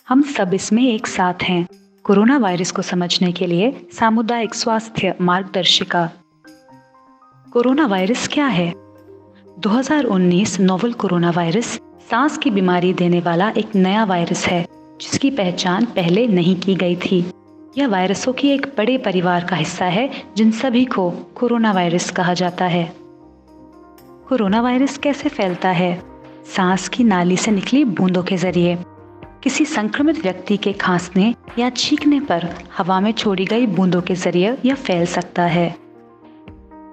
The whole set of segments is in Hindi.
हम सब इसमें एक साथ हैं। कोरोना वायरस को समझने के लिए सामुदायिक स्वास्थ्य मार्गदर्शिका। कोरोना वायरस क्या है? 2019 नोवेल कोरोना वायरस सांस की बीमारी देने वाला एक नया वायरस है जिसकी पहचान पहले नहीं की गई थी। यह वायरसों की एक बड़े परिवार का हिस्सा है जिन सभी को कोरोना वायरस कहा जाता है। कोरोना वायरस कैसे फैलता है? सांस की नाली से निकली बूंदों के जरिए। किसी संक्रमित व्यक्ति के खांसने या छींकने पर हवा में छोड़ी गई बूंदों के जरिए यह फैल सकता है।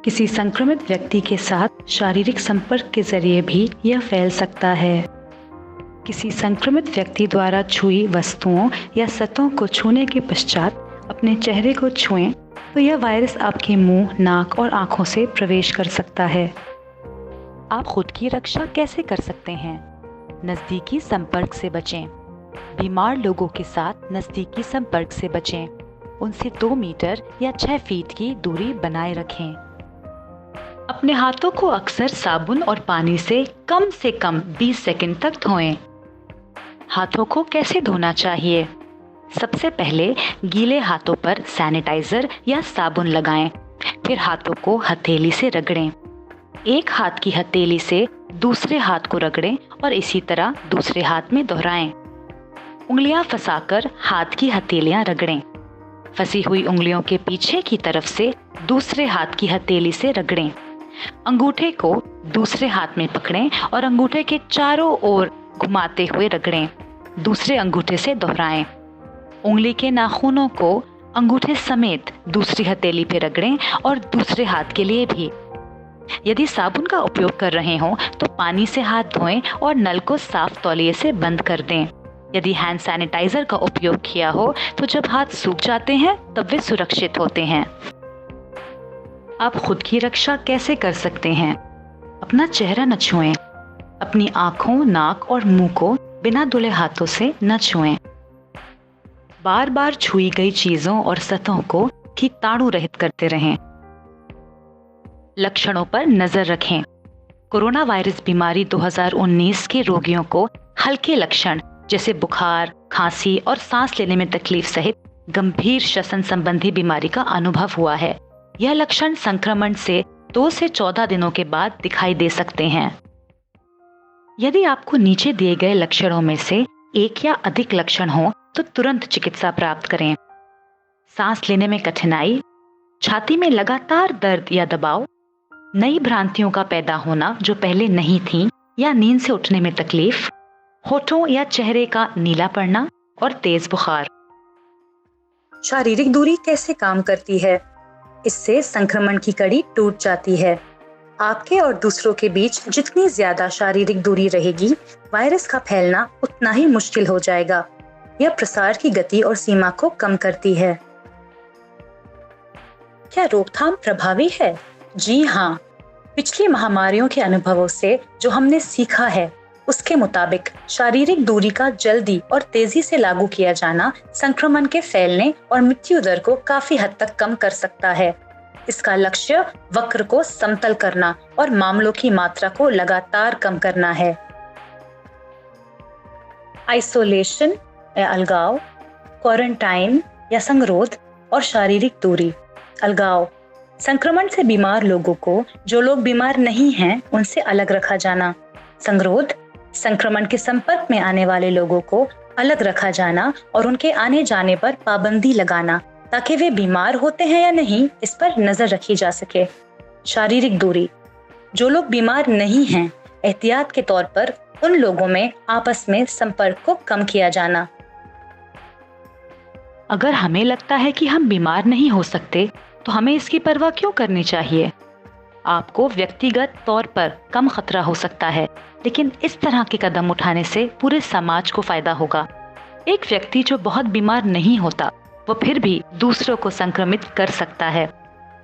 किसी संक्रमित व्यक्ति के साथ शारीरिक संपर्क के जरिए भी यह फैल सकता है। किसी संक्रमित व्यक्ति द्वारा छुई वस्तुओं या सतहों को छूने के पश्चात अपने चेहरे को छुएं तो यह वायरस आपके मुंह, नाक और आंखों से प्रवेश कर सकता है। आप खुद की रक्षा कैसे कर सकते हैं? नज़दीकी संपर्क से बचें। बीमार लोगों के साथ नज़दीकी संपर्क से बचें। उनसे 2 मीटर या 6 फीट की दूरी बनाए रखें। अपने हाथों को अक्सर साबुन और पानी से कम 20 सेकंड तक धोएं। हाथों को कैसे धोना चाहिए? सबसे पहले गीले हाथों पर सैनिटाइजर या साबुन लगाएं, फिर हाथों को हथेली से रगड़ें। एक हाथ की हथेली से दूसरे हाथ को रगड़ें और इसी तरह दूसरे हाथ में दोहराएं। उंगलियां फंसाकर हाथ की हथेलियां रगड़ें। फंसी हुई उंगलियों के पीछे की तरफ से दूसरे हाथ की हथेली से रगड़ें। अंगूठे को दूसरे हाथ में पकड़ें और अंगूठे के चारों ओर घुमाते हुए रगड़ें। दूसरे अंगूठे से दोहराएं। उंगली के नाखूनों को अंगूठे समेत दूसरी हथेली पे रगड़ें और दूसरे हाथ के लिए भी। यदि साबुन का उपयोग कर रहे हों तो पानी से हाथ धोएं और नल को साफ तौलिए से बंद कर दें। यदि हैंड सैनिटाइजर का उपयोग किया हो तो जब हाथ सूख जाते हैं तब वे सुरक्षित होते हैं। आप खुद की रक्षा कैसे कर सकते हैं? अपना चेहरा न छुएं। अपनी आंखों, नाक और मुंह को बिना धुले हाथों से न छुएं। बार बार छुई गई चीजों और सतहों को कीटाणु रहित करते रहें। लक्षणों पर नजर रखें। कोरोना वायरस बीमारी 2019 के रोगियों को हल्के लक्षण जैसे बुखार, खांसी और सांस लेने में तकलीफ सहित गंभीर श्वसन संबंधी बीमारी का अनुभव हुआ है। यह लक्षण संक्रमण से 2 से 14 दिनों के बाद दिखाई दे सकते हैं। यदि आपको नीचे दिए गए लक्षणों में से एक या अधिक लक्षण हो तो तुरंत चिकित्सा प्राप्त करें। सांस लेने में कठिनाई, छाती में लगातार दर्द या दबाव, नई भ्रांतियों का पैदा होना जो पहले नहीं थी या नींद से उठने में तकलीफ, होठों या चेहरे का नीला पड़ना और तेज बुखार। शारीरिक दूरी कैसे काम करती है? इससे संक्रमण की कड़ी टूट जाती है। आपके और दूसरों के बीच जितनी ज्यादा शारीरिक दूरी रहेगी, वायरस का फैलना उतना ही मुश्किल हो जाएगा। यह प्रसार की गति और सीमा को कम करती है। क्या रोकथाम प्रभावी है? जी हाँ। पिछली महामारियों के अनुभवों से जो हमने सीखा है उसके मुताबिक शारीरिक दूरी का जल्दी और तेजी से लागू किया जाना संक्रमण के फैलने और मृत्यु दर को काफी हद तक कम कर सकता है। इसका लक्ष्य वक्र को समतल करना और मामलों की मात्रा को लगातार कम करना है। आइसोलेशन या अलगाव, क्वारंटाइन या संगरोध और शारीरिक दूरी। अलगाव, संक्रमण से बीमार लोगों को जो लोग बीमार नहीं हैं उनसे अलग रखा जाना। संगरोध, संक्रमण के संपर्क में आने वाले लोगों को अलग रखा जाना और उनके आने जाने पर पाबंदी लगाना ताकि वे बीमार होते हैं या नहीं इस पर नजर रखी जा सके। शारीरिक दूरी, जो लोग बीमार नहीं हैं एहतियात के तौर पर उन लोगों में आपस में संपर्क को कम किया जाना। अगर हमें लगता है कि हम बीमार नहीं हो सकते तो हमें इसकी परवाह क्यों करनी चाहिए? आपको व्यक्तिगत तौर पर कम खतरा हो सकता है, लेकिन इस तरह के कदम उठाने से पूरे समाज को फायदा होगा। एक व्यक्ति जो बहुत बीमार नहीं होता वो फिर भी दूसरों को संक्रमित कर सकता है,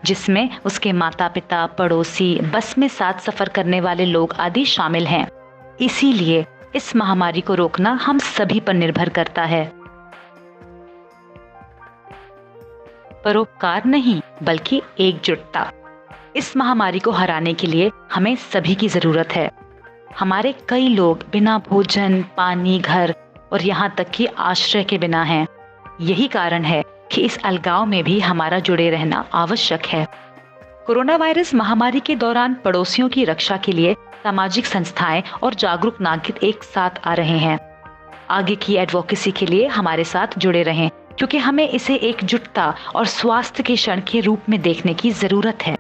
जिसमें उसके माता पिता, पड़ोसी, बस में साथ सफर करने वाले लोग आदि शामिल हैं। इसीलिए इस महामारी को रोकना हम सभी पर निर्भर करता है। परोपकार नहीं बल्कि एकजुटता। इस महामारी को हराने के लिए हमें सभी की जरूरत है। हमारे कई लोग बिना भोजन, पानी, घर और यहाँ तक कि आश्रय के बिना हैं। यही कारण है कि इस अलगाव में भी हमारा जुड़े रहना आवश्यक है। कोरोना वायरस महामारी के दौरान पड़ोसियों की रक्षा के लिए सामाजिक संस्थाएं और जागरूक नागरिक एक साथ आ रहे हैं। आगे की एडवोकेसी के लिए हमारे साथ जुड़े रहें, क्योंकि हमें इसे एकजुटता और स्वास्थ्य के क्षण के रूप में देखने की जरूरत है।